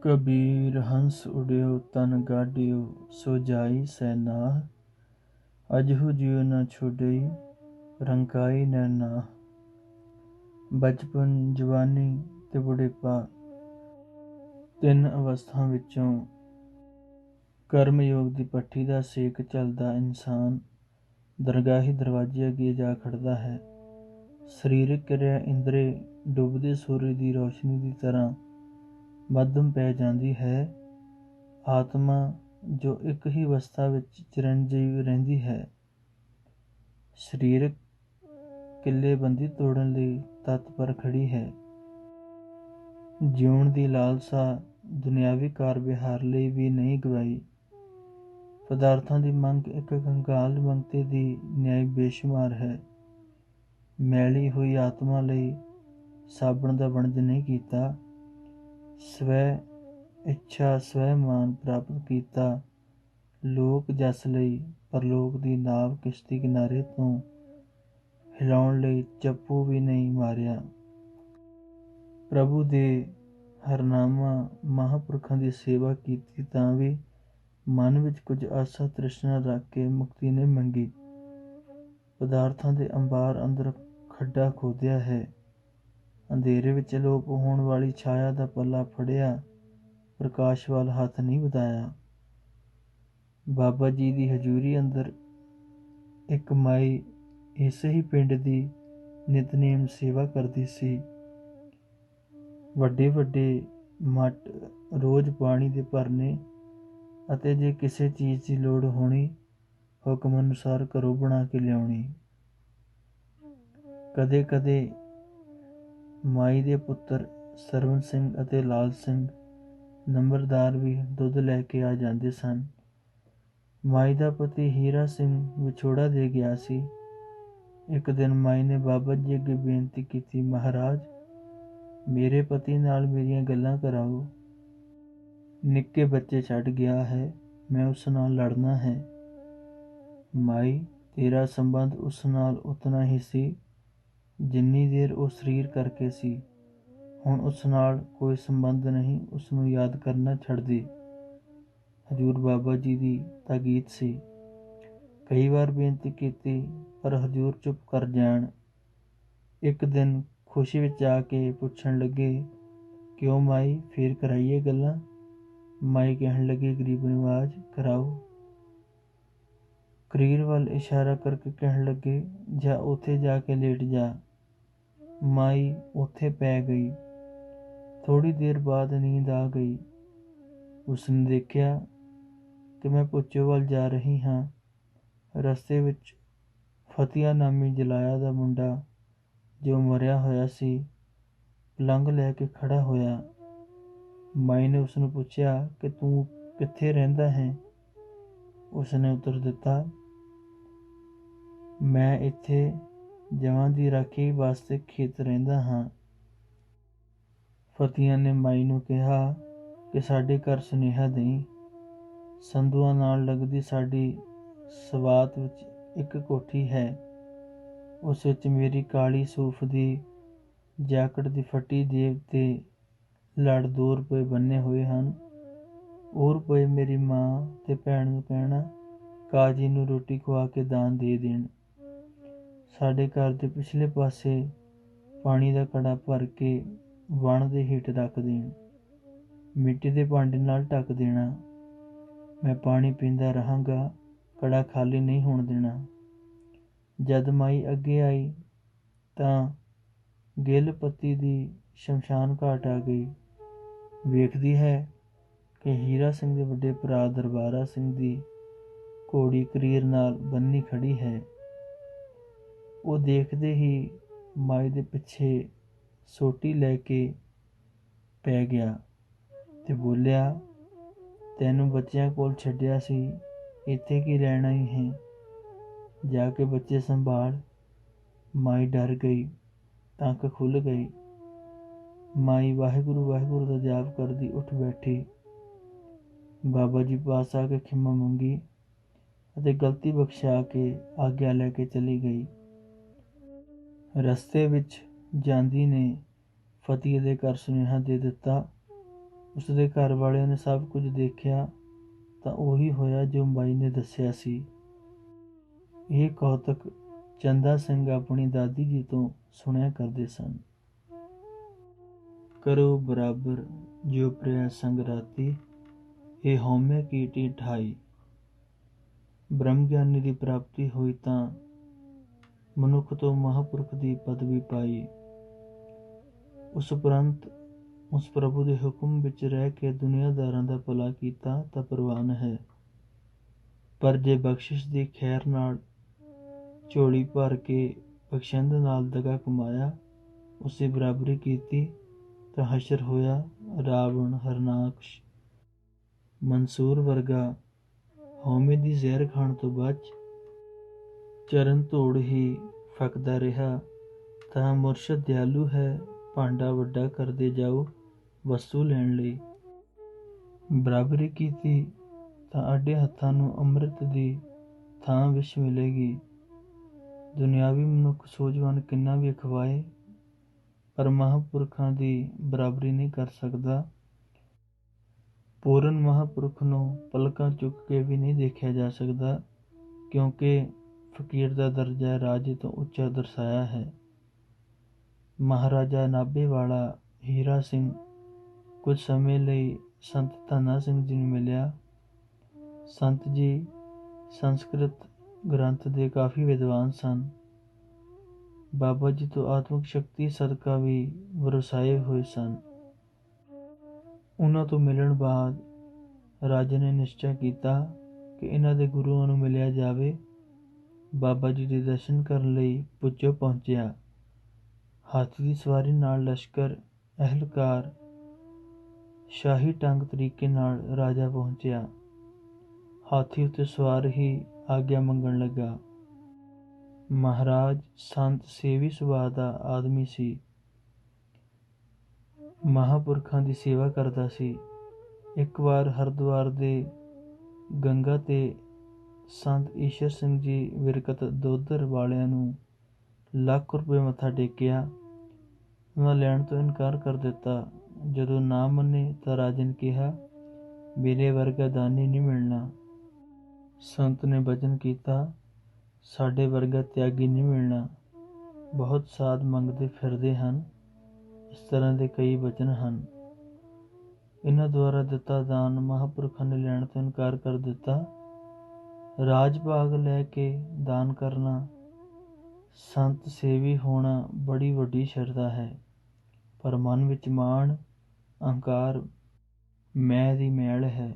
कबीर हंस उड्यो तन गाड्यो सो जाई सैनाह। अजहु जियो न छोड़ई रंकाई नैनाह। बचपन जवानी ते बुढ़ेपा ਤਿੰਨ ਅਵਸਥਾ ਵਿੱਚੋਂ ਕਰਮਯੋਗ ਦੀ ਭੱਠੀ ਦਾ ਸੇਕ ਝੱਲਦਾ ਇਨਸਾਨ ਦਰਗਾਹੀ ਦਰਵਾਜ਼ੇ ਅੱਗੇ ਜਾ ਖੜਦਾ ਹੈ। ਸਰੀਰਕ ਕਿਰਿਆ ਇੰਦਰੇ ਡੁੱਬਦੇ ਸੂਰਜ ਦੀ ਰੋਸ਼ਨੀ ਦੀ ਤਰ੍ਹਾਂ ਮੱਧਮ ਪੈ ਜਾਂਦੀ ਹੈ। ਆਤਮਾ ਜੋ ਇੱਕ ਹੀ ਅਵਸਥਾ ਵਿੱਚ ਚਿਰੰਜੀਵ ਰਹਿੰਦੀ ਹੈ, ਸਰੀਰਕ ਕਿੱਲੇਬੰਦੀ ਤੋੜਨ ਲਈ ਤਤਪਰ ਖੜੀ ਹੈ। ਜਿਉਣ ਦੀ ਲਾਲਸਾ ਦੁਨਿਆਵੀ ਕਾਰ ਵਿਹਾਰ ਲਈ ਵੀ ਨਹੀਂ ਗਵਾਈ। ਪਦਾਰਥਾਂ ਦੀ ਮੰਗ ਇੱਕ ਕੰਗਾਲ ਮੰਗਤੇ ਦੀ ਨਿਆਇ ਬੇਸ਼ੁਮਾਰ ਹੈ। ਮੈਲੀ ਹੋਈ ਆਤਮਾ ਲਈ ਸਾਬਣ ਦਾ ਵਣਜ ਨਹੀਂ ਕੀਤਾ। ਸਵੈ ਇੱਛਾ ਸਵੈ ਮਾਨ ਪ੍ਰਾਪਤ ਕੀਤਾ। ਲੋਕ ਜਸ ਲਈ ਪਰਲੋਕ ਦੀ ਨਾਵ ਕਿਸ਼ਤੀ ਕਿਨਾਰੇ ਤੋਂ ਹਿਲਾਉਣ ਲਈ ਚੱਪੂ ਵੀ ਨਹੀਂ ਮਾਰਿਆ। ਪ੍ਰਭੂ ਦੇ ਹਰਨਾਮਾ ਮਹਾਂਪੁਰਖਾਂ ਦੀ ਸੇਵਾ ਕੀਤੀ ਤਾਂ ਵੀ ਮਨ ਵਿੱਚ ਕੁਝ ਆਸਾ ਤ੍ਰਿਸ਼ਨਾ ਰੱਖ ਕੇ ਮੁਕਤੀ ਨਹੀਂ ਮੰਗੀ। ਪਦਾਰਥਾਂ ਦੇ ਅੰਬਾਰ ਅੰਦਰ ਖੱਡਾ ਖੋਦਿਆ ਹੈ। ਅੰਧੇਰੇ ਵਿੱਚ ਅਲੋਪ ਹੋਣ ਵਾਲੀ ਛਾਇਆ ਦਾ ਪੱਲਾ ਫੜਿਆ, ਪ੍ਰਕਾਸ਼ ਵੱਲ ਹੱਥ ਨਹੀਂ ਵਧਾਇਆ। ਬਾਬਾ ਜੀ ਦੀ ਹਜ਼ੂਰੀ ਅੰਦਰ ਇੱਕ ਮਾਈ ਇਸੇ ਹੀ ਪਿੰਡ ਦੀ ਨਿਤਨੇਮ ਸੇਵਾ ਕਰਦੀ ਸੀ। ਵੱਡੇ ਵੱਡੇ ਮੱਟ ਰੋਜ਼ ਪਾਣੀ ਦੇ ਭਰਨੇ ਅਤੇ ਜੇ ਕਿਸੇ ਚੀਜ਼ ਦੀ ਲੋੜ ਹੋਣੀ ਹੁਕਮ ਅਨੁਸਾਰ ਘਰੋਂ ਬਣਾ ਕੇ ਲਿਆਉਣੀ। ਕਦੇ ਕਦੇ ਮਾਈ ਦੇ ਪੁੱਤਰ ਸਰਵਨ ਸਿੰਘ ਅਤੇ ਲਾਲ ਸਿੰਘ ਨੰਬਰਦਾਰ ਵੀ ਦੁੱਧ ਲੈ ਕੇ ਆ ਜਾਂਦੇ ਸਨ। ਮਾਈ ਦਾ ਪਤੀ ਹੀਰਾ ਸਿੰਘ ਵਿਛੋੜਾ ਦੇ ਗਿਆ ਸੀ। ਇੱਕ ਦਿਨ ਮਾਈ ਨੇ ਬਾਬਾ ਜੀ ਅੱਗੇ ਬੇਨਤੀ ਕੀਤੀ, ਮਹਾਰਾਜ, ਮੇਰੇ ਪਤੀ ਨਾਲ ਮੇਰੀਆਂ ਗੱਲਾਂ ਕਰਾਓ। ਨਿੱਕੇ ਬੱਚੇ ਛੱਡ ਗਿਆ ਹੈ, ਮੈਂ ਉਸ ਨਾਲ ਲੜਨਾ ਹੈ। ਮਾਈ, ਤੇਰਾ ਸੰਬੰਧ ਉਸ ਨਾਲ ਉਤਨਾ ਹੀ ਸੀ ਜਿੰਨੀ ਦੇਰ ਉਹ ਸਰੀਰ ਕਰਕੇ ਸੀ। ਹੁਣ ਉਸ ਨਾਲ ਕੋਈ ਸੰਬੰਧ ਨਹੀਂ, ਉਸ ਨੂੰ ਯਾਦ ਕਰਨਾ ਛੱਡ ਦੇ। ਹਜ਼ੂਰ ਬਾਬਾ ਜੀ ਦੀ ਤਾਕੀਦ ਸੀ। ਕਈ ਵਾਰ ਬੇਨਤੀ ਕੀਤੀ ਪਰ ਹਜ਼ੂਰ ਚੁੱਪ ਕਰ ਜਾਣ। ਇੱਕ ਦਿਨ ਖੁਸ਼ੀ ਵਿੱਚ ਆ ਕੇ ਪੁੱਛਣ ਲੱਗੇ, ਕਿਉਂ ਮਾਈ, ਫੇਰ ਕਰਾਈਏ ਗੱਲਾਂ? ਮਾਈ ਕਹਿਣ ਲੱਗੇ, ਗਰੀਬ ਨਿਵਾਜ, ਕਰਾਓ। ਕਰੀਰ ਵੱਲ ਇਸ਼ਾਰਾ ਕਰਕੇ ਕਹਿਣ ਲੱਗੇ, ਜਾ ਉੱਥੇ ਜਾ ਕੇ ਲੇਟ ਜਾ। ਮਾਈ ਉੱਥੇ ਪੈ ਗਈ। ਥੋੜ੍ਹੀ ਦੇਰ ਬਾਅਦ ਨੀਂਦ ਆ ਗਈ। ਉਸਨੇ ਦੇਖਿਆ ਕਿ ਮੈਂ ਪੁੱਚੋ ਵੱਲ ਜਾ ਰਹੀ ਹਾਂ। ਰਸਤੇ ਵਿੱਚ ਫਤੀਆ ਨਾਮੀ ਜਲਾਇਆ ਦਾ ਮੁੰਡਾ ਜੋ ਮਰਿਆ ਹੋਇਆ ਸੀ, ਪਲੰਘ ਲੈ ਕੇ ਖੜਾ ਹੋਇਆ। ਮਾਈ ਨੇ ਉਸਨੂੰ ਪੁੱਛਿਆ ਕਿ ਤੂੰ ਕਿੱਥੇ ਰਹਿੰਦਾ ਹੈ? ਉਸਨੇ ਉੱਤਰ ਦਿੱਤਾ, ਮੈਂ ਇੱਥੇ ਜਵਾਂ ਦੀ ਰਾਖੀ ਵਾਸਤੇ ਖੇਤ ਰਹਿੰਦਾ ਹਾਂ। ਫਤੀਆ ਨੇ ਮਾਈ ਨੂੰ ਕਿਹਾ ਕਿ ਸਾਡੇ ਘਰ ਸੁਨੇਹਾ ਦੇਈਂ। ਸੰਧੂਆਂ ਨਾਲ ਲੱਗਦੀ ਸਾਡੀ ਸਵਾਤ ਵਿੱਚ ਇੱਕ ਕੋਠੀ ਹੈ। ਉਸ ਵਿੱਚ ਮੇਰੀ ਕਾਲੀ ਸੂਫ ਦੀ ਜੈਕਟ ਦੀ ਫੱਟੀ ਜੇਬ ਤੇ ਲੜ 2 ਰੁਪਏ ਬੰਨੇ ਹੋਏ ਹਨ। ਉਹ ਰੁਪਏ ਮੇਰੀ ਮਾਂ ਤੇ ਭੈਣ ਨੂੰ ਕਹਿਣਾ ਕਾਜੀ ਨੂੰ ਰੋਟੀ ਖਵਾ ਕੇ ਦਾਨ ਦੇ ਦੇਣ। ਸਾਡੇ ਘਰ ਦੇ ਪਿਛਲੇ ਪਾਸੇ ਪਾਣੀ ਦਾ ਘੜਾ ਭਰ ਕੇ ਵਣ ਦੇ ਹੇਠ ਰੱਖ ਦੇਣ। ਮਿੱਟੀ ਦੇ ਭਾਂਡੇ ਨਾਲ ਢੱਕ ਦੇਣਾ। ਮੈਂ ਪਾਣੀ ਪੀਂਦਾ ਰਹਾਂਗਾ, ਘੜਾ ਖਾਲੀ ਨਹੀਂ ਹੋਣ ਦੇਣਾ। ਜਦ ਮਾਈ ਅੱਗੇ ਆਈ ਤਾਂ ਗਿੱਲ ਪੱਤੀ ਦੀ ਸ਼ਮਸ਼ਾਨ ਘਾਟ ਆ ਗਈ। ਵੇਖਦੀ ਹੈ ਕਿ ਹੀਰਾ ਸਿੰਘ ਦੇ ਵੱਡੇ ਭਰਾ ਦਰਬਾਰਾ ਸਿੰਘ ਦੀ ਘੋੜੀ ਕਰੀਰ ਨਾਲ ਬੰਨੀ ਖੜੀ ਹੈ। ਉਹ ਦੇਖਦੇ ਹੀ ਮਾਈ ਦੇ ਪਿੱਛੇ ਸੋਟੀ ਲੈ ਕੇ ਪੈ ਗਿਆ ਤੇ ਬੋਲਿਆ, ਤੈਨੂੰ ਬੱਚਿਆਂ ਕੋਲ ਛੱਡਿਆ ਸੀ, ਇੱਥੇ ਕੀ ਰਹਿਣਾ ਹੀ ਹੈ? ਜਾ ਕੇ ਬੱਚੇ ਸੰਭਾਲ। ਮਾਈ ਡਰ ਗਈ, ਤਾਂ ਅੱਖ ਖੁੱਲ੍ਹ ਗਈ। ਮਾਈ ਵਾਹਿਗੁਰੂ ਵਾਹਿਗੁਰੂ ਦਾ ਜਾਪ ਕਰਦੀ ਉੱਠ ਬੈਠੀ। ਬਾਬਾ ਜੀ ਪਾਸ ਆ ਕੇ ਖਿਮਾ ਮੰਗੀ ਅਤੇ ਗਲਤੀ ਬਖਸ਼ਾ ਕੇ ਆਗਿਆ ਲੈ ਕੇ ਚਲੀ ਗਈ। ਰਸਤੇ ਵਿੱਚ ਜਾਂਦੀ ਨੇ ਫਤੀਏ ਦੇ ਘਰ ਸੁਨੇਹਾ ਦੇ ਦਿੱਤਾ ਉਸਦੇ ਘਰ ਵਾਲਿਆਂ ਨੇ ਸਭ ਕੁਝ ਦੇਖਿਆ ਤਾਂ ਉਹੀ ਹੋਇਆ ਜੋ ਬਾਈ ਨੇ ਦੱਸਿਆ ਸੀ। ਇਹ ਕੌਤਕ ਚੰਦਾ ਸਿੰਘ ਆਪਣੀ ਦਾਦੀ ਜੀ ਤੋਂ ਸੁਣਿਆ ਕਰਦੇ ਸਨ। ਕਰੋ ਬਰਾਬਰ ਜੋ ਪ੍ਰਿਆ ਸੰਗ ਰਾਤੀ, ਇਹ ਹਉਮੈ ਕੀਟੀ ਠਾਈ। ਬ੍ਰਹਮ ਗਿਆਨੀ ਦੀ ਪ੍ਰਾਪਤੀ ਹੋਈ ਤਾਂ ਮਨੁੱਖ ਤੋਂ ਮਹਾਂਪੁਰਖ ਦੀ ਪਦਵੀ ਪਾਈ। ਉਸ ਉਪਰੰਤ ਉਸ ਪ੍ਰਭੂ ਦੇ ਹੁਕਮ ਵਿੱਚ ਰਹਿ ਕੇ ਦੁਨੀਆਦਾਰਾਂ ਦਾ ਭਲਾ ਕੀਤਾ ਤਾਂ ਪ੍ਰਵਾਨ ਹੈ, ਪਰ ਜੇ ਬਖਸ਼ਿਸ਼ ਦੀ ਖੈਰ ਨਾਲ ਝੋਲੀ ਭਰ ਕੇ ਬਖਸ਼ੰਦ ਨਾਲ ਦਗਾ ਕਮਾਇਆ, ਉਸੇ ਬਰਾਬਰੀ ਕੀਤੀ ਤਾਂ ਹਸ਼ਰ ਹੋਇਆ ਰਾਵਣ, ਹਰਨਾਕਸ਼, ਮਨਸੂਰ ਵਰਗਾ। ਹਉਮੈ ਦੀ ਜ਼ਹਿਰ ਖਾਣ ਤੋਂ ਬਚ ਚਰਨ ਧੂੜ ਹੀ ਫੱਕਦਾ ਰਿਹਾ ਤਾਂ ਮੁਰਸ਼ਦ ਦਿਆਲੂ ਹੈ, ਭਾਂਡਾ ਵੱਡਾ ਕਰਦੇ ਜਾਓ ਵਸਤੂ ਲੈਣ ਲਈ। ਬਰਾਬਰੀ ਕੀਤੀ ਤਾਂ ਅੱਡੇ ਹੱਥਾਂ ਨੂੰ ਅੰਮ੍ਰਿਤ ਦੀ ਥਾਂ ਵਿਸ਼ ਮਿਲੇਗੀ। ਦੁਨਿਆਵੀ ਮਨੁੱਖ ਸੂਝਵਾਨ ਕਿੰਨਾ ਵੀ ਅਖਵਾਏ, ਪਰ ਮਹਾਂਪੁਰਖਾਂ ਦੀ ਬਰਾਬਰੀ ਨਹੀਂ ਕਰ ਸਕਦਾ। ਪੂਰਨ ਮਹਾਂਪੁਰਖ ਨੂੰ ਪਲਕਾਂ ਚੁੱਕ ਕੇ ਵੀ ਨਹੀਂ ਦੇਖਿਆ ਜਾ ਸਕਦਾ, ਕਿਉਂਕਿ ਫਕੀਰ ਦਾ ਦਰਜਾ ਰਾਜੇ ਤੋਂ ਉੱਚਾ ਦਰਸਾਇਆ ਹੈ। ਮਹਾਰਾਜਾ ਨਾਭੇ ਵਾਲਾ ਹੀਰਾ ਸਿੰਘ ਕੁਝ ਸਮੇਂ ਲਈ ਸੰਤ ਧੰਨਾ ਸਿੰਘ ਜੀ ਨੂੰ ਮਿਲਿਆ। ਸੰਤ ਜੀ ਸੰਸਕ੍ਰਿਤ ਗ੍ਰੰਥ ਦੇ ਕਾਫੀ ਵਿਦਵਾਨ ਸਨ। ਬਾਬਾ ਜੀ ਤੋਂ ਆਤਮਿਕ ਸ਼ਕਤੀ ਸਦਕਾ ਵੀ ਵਰਸਾਏ ਹੋਏ ਸਨ। ਉਹਨਾਂ ਤੋਂ ਮਿਲਣ ਬਾਅਦ ਰਾਜੇ ਨੇ ਨਿਸ਼ਚਾ ਕੀਤਾ ਕਿ ਇਹਨਾਂ ਦੇ ਗੁਰੂਆਂ ਨੂੰ ਮਿਲਿਆ ਜਾਵੇ। ਬਾਬਾ ਜੀ ਦੇ ਦਰਸ਼ਨ ਕਰਨ ਲਈ ਪੁੱਜੋ ਪਹੁੰਚਿਆ। ਹਾਥੀ ਦੀ ਸਵਾਰੀ ਨਾਲ ਲਸ਼ਕਰ, ਅਹਿਲਕਾਰ, ਸ਼ਾਹੀ ਢੰਗ ਤਰੀਕੇ ਨਾਲ ਰਾਜਾ ਪਹੁੰਚਿਆ। ਹਾਥੀ ਉੱਤੇ ਸਵਾਰ ਹੀ ਆਗਿਆ ਮੰਗਣ ਲੱਗਾ। ਮਹਾਰਾਜ ਸੰਤ ਸੇਵੀ ਸੁਭਾਅ ਦਾ ਆਦਮੀ ਸੀ, ਮਹਾਂਪੁਰਖਾਂ ਦੀ ਸੇਵਾ ਕਰਦਾ ਸੀ। ਇੱਕ ਵਾਰ ਹਰਿਦੁਆਰ ਦੇ ਗੰਗਾ ਤੇ ਸੰਤ ਈਸ਼ਰ ਸਿੰਘ ਜੀ ਵਿਰਕਤ ਦੋਧਰ ਵਾਲਿਆਂ ਨੂੰ ਲੱਖ ਰੁਪਏ ਮੱਥਾ ਟੇਕਿਆ। ਉਹਨਾਂ ਲੈਣ ਤੋਂ ਇਨਕਾਰ ਕਰ ਦਿੱਤਾ। ਜਦੋਂ ਨਾ ਮੰਨੇ ਤਾਂ ਰਾਜੇ ਨੇ ਕਿਹਾ, ਮੇਰੇ ਵਰਗਾ ਦਾਨੀ ਨਹੀਂ ਮਿਲਣਾ। ਸੰਤ ਨੇ ਬਚਨ ਕੀਤਾ, ਸਾਡੇ ਵਰਗਾ ਤਿਆਗੀ ਨਹੀਂ ਮਿਲਣਾ। ਬਹੁਤ ਸਾਧ ਮੰਗਦੇ ਫਿਰਦੇ ਹਨ। ਇਸ ਤਰ੍ਹਾਂ ਦੇ ਕਈ ਬਚਨ ਹਨ। ਇਹਨਾਂ ਦੁਆਰਾ ਦਿੱਤਾ ਦਾਨ ਮਹਾਂਪੁਰਖਾਂ ਨੇ ਲੈਣ ਤੋਂ ਇਨਕਾਰ ਕਰ ਦਿੱਤਾ। ਰਾਜ ਭਾਗ ਲੈ ਕੇ ਦਾਨ ਕਰਨਾ, ਸੰਤ ਸੇਵੀ ਹੋਣਾ ਬੜੀ ਵੱਡੀ ਸ਼ਰਧਾ ਹੈ, ਪਰ ਮਨ ਵਿੱਚ ਮਾਣ, ਅਹੰਕਾਰ, ਮੈਂ ਦੀ ਮੈਲ ਹੈ।